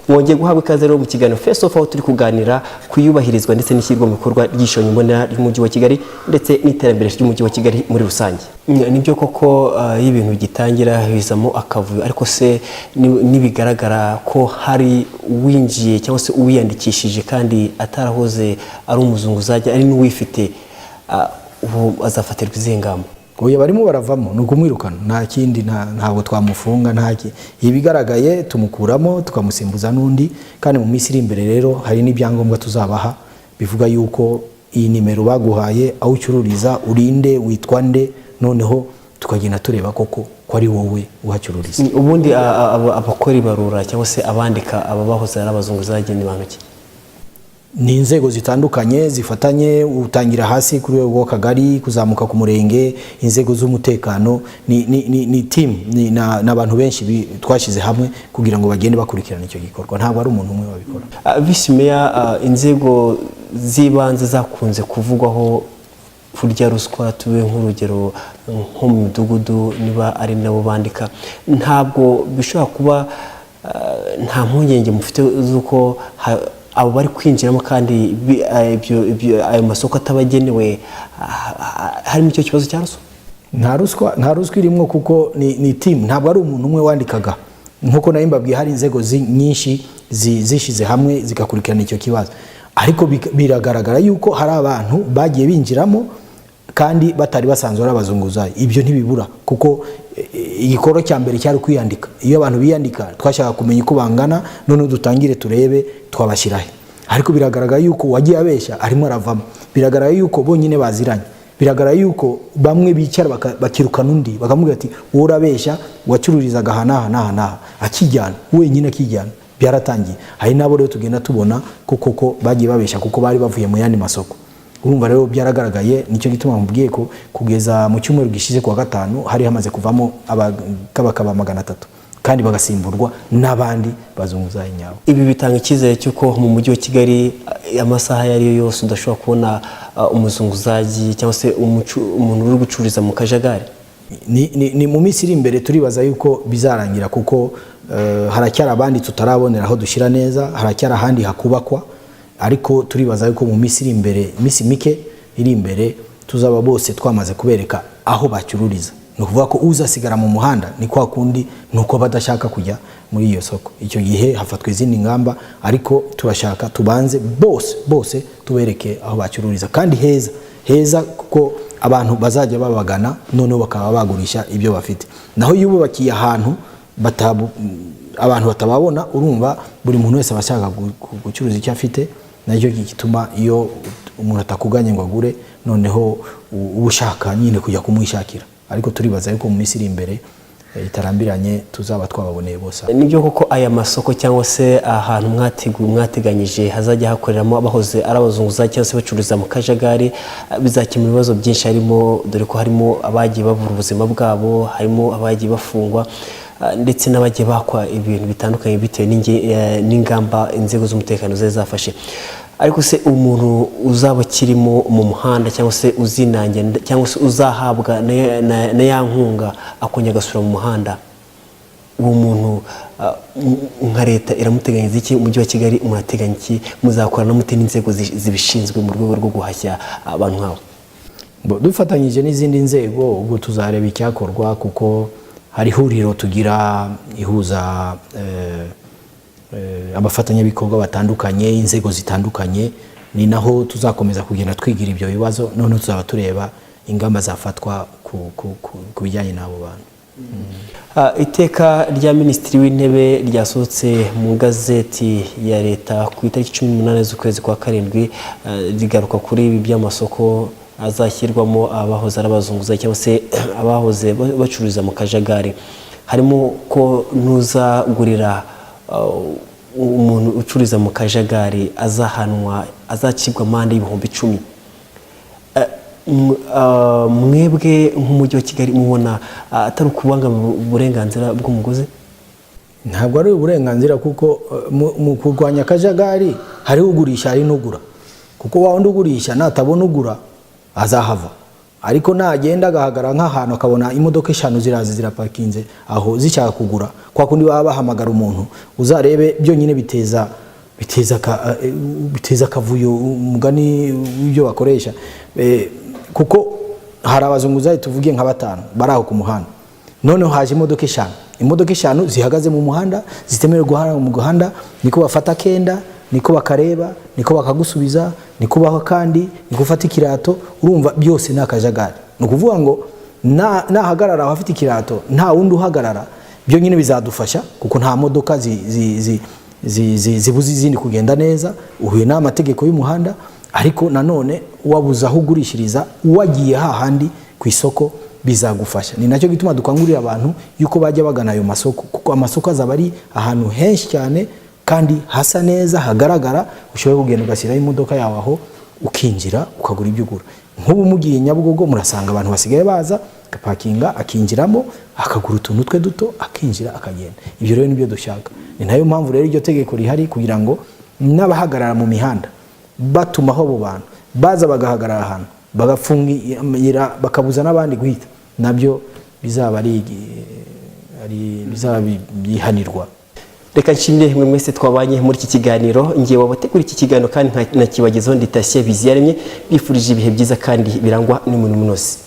mwongeye guhabwa ikaze rero mu kiganiro Face Off aho turi kuganira kuyubahirizwa ndetse n'ishyirwa mu bikorwa ry'ishonye mbonera ry'umujyi wa Kigali ndetse n'iterambere ry'umujyi wa Kigali muri rusange. Nibyo koko y'ibintu gitangira bizamo akavuyo, ariko se nibigaragara ko hari winjiye cyangwa se uwiyandikishije kandi atarahoze ari umuzungu uzajya ari n'uwifite, ubu azafatirwa izihe ngamba? Oya barimo baravamo nuko mwirukana nta kindi, ntabwo twamufunga, ntaki ibigaragaye tumukuramo tukamusimbuza n'undi, kandi mu minsi iri imbere rero hari n'ibyangombwa tuzabaha bivuga yuko iyi nimero baguhaye aho ucururiza urinde witwa nde, noneho tukagenda tureba koko ko ari wowe uhacururiza. Ubundi abakora ibarura cyangwa se abandika ababahoze ari abazungu zagenda ibanuki ni inzego zitandukanye zifatanye, utangira hasi kuri rwego rw'akagari kuzamuka ku murenge, inzego z'umutekano, ni team, n'abantu benshi twashize hamwe kugira ngo bagende bakurikirana icyo gikorwa, ntabwo ari umuntu umwe wabikora. Visi Meya, inzego zibanze zakunze kuvugwaho kurya ruswa, tube nk'urugero nko mu midugudu niba ari nabo bandika, ntabwo bishobora kuba nta mpungenge mufite z'uko abo bari kwinjiramo kandi ayo masoko atabagenewe harimo icyo kibazo cya ruswa? Nta ruswa irimo kuko ni team, ntabwo ari umuntu umwe wandikaga. Nkuko nari mbabwiye hari inzego nyinshi zishize hamwe zigakurikirana icyo kibazo, ariko biragaragara yuko hari abantu bagiye binjiramo kandi batari basanzwe ari abazunguzayi. Ibyo ntibibura kuko igikorwa cya mbere cyari kwiyandika. Iyo abantu biyandika twashaka kumenya uko bangana, none dutangire turebe twabashyirahe. Ariko biragaragara yuko wagiye abeshya arimo aravamo, biragaragara yuko bonyine baziranye, biragaragara yuko bamwe bicara bakirukana undi bakamubwira ati wowe urabeshya wacururizaga hana akijyana wenyine akijyana. Byaratangiye hari nabo rero tugenda tubona koko bagiye babeshya kuko bari bavuye mu yandi masoko. Urumva rero byaragaragaye, nicyo gituma mubwiye ko kugeza mu cyumweru gishize kwa gatanu hari hamaze kuvamo abakaba 300 kandi bagasimburwa n'abandi bazunguzayi nyabo. Ibi bitanga icyizere cyuko mu mujyi wa Kigali amasaha yari yose udashobora kubona umuzunguzaji cyangwa se umuntu uri gucururiza mu kajagari. Ni mu minsi iri imbere turibaza yuko bizarangira kuko haracyari abandi tutarabonera aho dushyira neza, haracyari ahandi hakubakwa, ariko turibaza yuko mu minsi iri imbere, minsi mike iri imbere, tuzaba bose twamaze kubereka aho bacururiza. No kuvuga ko uzasigara mu muhanda ni kwa kundi nuko badashaka kujya muri iyo soko. Icyo gihe hafatwa izindi ngamba, ariko turashaka tubanze bose tubereke aho bacururiza kandi heza kuko abantu bazajya babagana noneho bakaba bagurisha ibyo bafite. Naho yububakiye ahantu abantu batababona, urumva buri muntu wese abashaka gucuruza icyo afite, nacyo gituma iyo umuntu atakuganye ngo agure, noneho ubushaka nyine kujya kumwishakira. Ariko turibaza yuko mu minsi iri imbere itarambiranye tuzaba twababoneye bose. Nibyo koko aya masoko cyangwa se ahantu mwateganyije hazajya hakoreramo abahoze ari abazunguzayi cyangwa se bacururiza mu kajagari bizakemura ibibazo byinshi, harimo dore ko harimo abagiye babura ubuzima bwabo, harimo abagiye bafungwa ndetse n'abagiye bakwa ibintu bitandukanye bitewe n'ingamba inzego z'umutekano zafashe. Ariko se umuntu uzaba kirimo mu muhanda cyangwa se uzinangira cyangwa se uzahabwa na ya nkunga akongera agasura mu muhanda, uwo muntu nka leta iramuteganyiriza iki? Umujyi wa Kigali murateganya iki? Muzakorana mute n'inzego zibishinzwe mu rwego rwo guhashya abantu nk'abo? Dufatanyije n'izindi nzego ubwo tuzareba icyakorwa, kuko hari huriro tugira ihuza abafatanyabikorwa batandukanye, inzego zitandukanye, ni naho tuzakomeza kugenda twigira ibyo bibazo, none tuzaba tureba ingamba zafatwa ku bijyanye n'abo bantu. Iteka rya Minisitiri w'Intebe ryasohotse mu gazeti ya leta ku itariki 18 z'ukwezi kwa karindwi rigaruka kuri ibi by'amasoko azashyirwamo abahoze ari abazunguzayi cyangwa se abahoze bacururiza mu kajagari. Harimo ko ntuzagurira umuntu ucuriza mu kajagari azahanwa, azacibwa amande y'ibihumbi 10. Mwebwe nk'umujyi wa Kigali mubona atari ukubangamira uburenganzira bw'umuguzi? Ntabwo ari uburenganzira, kuko mu kurwanya akajagari hari ugurisha hari n'ugura, kuko wa wundi ugurisha natabona ugura azahava. ariko nagenda agahagara nk'ahantu akabona imodoka 5 zirazi zirapakinze aho zishaka kugura kwa kundi baba bahamagara umuntu uzarebe byo nyine biteza akavuyo umugani w'ibyo bakoresha kuko hari abazunguzayi tuvugiye nka 5 baraho ku muhanda none haje imodoka 5 imodoka 5 zihagaze mu muhanda zitemerewe guhara mu muhanda niko bafata kenda niko bakareba niko bakagusubiza niko baho kandi niko ufata ikirato urumva byose nakajagari no kuvuga ngo nahagarara abafite ikirato nta wundi uhagarara byo nyine bizadufasha kuko nta modoka zibuze izindi kugenda neza uhuye n'amategeko y'umuhanda ariko nanone wabuza aho ugurishiriza wagiye hahandi ku isoko bizagufasha ni nacyo gituma dukangurira abantu yuko bajya bagana ayo masoko kuko amasoko azaba ari ahantu henshi cyane kandi hasa neza hagaragara ushobora kugenda ugashyiraho imodoka yawe aho ukinjira ukagura ibyo ugura nk'ubu mugiye Nyabugogo murasanga abantu basigaye baza gapakinga akinjiramo akagura utuntu twe duto akinjira akagenda ibyo rero nibyo dushaka ni nayo mpamvu rero iryo tegeko rihari kugira ngo n'abahagarara mu mihanda batumaho abo bantu baza bagahagarara ahantu bagafungira bakabuza n'abandi guhita nabyo bizaba bihanirwa. Reka nshimire mwe mwese twabanye muri iki kiganiro ngiye wabategura iki kiganiro kandi nakibagezaho ndi Thacien Biziyaremye bifurije ibihe byiza kandi birangwa n'umuntu munoze.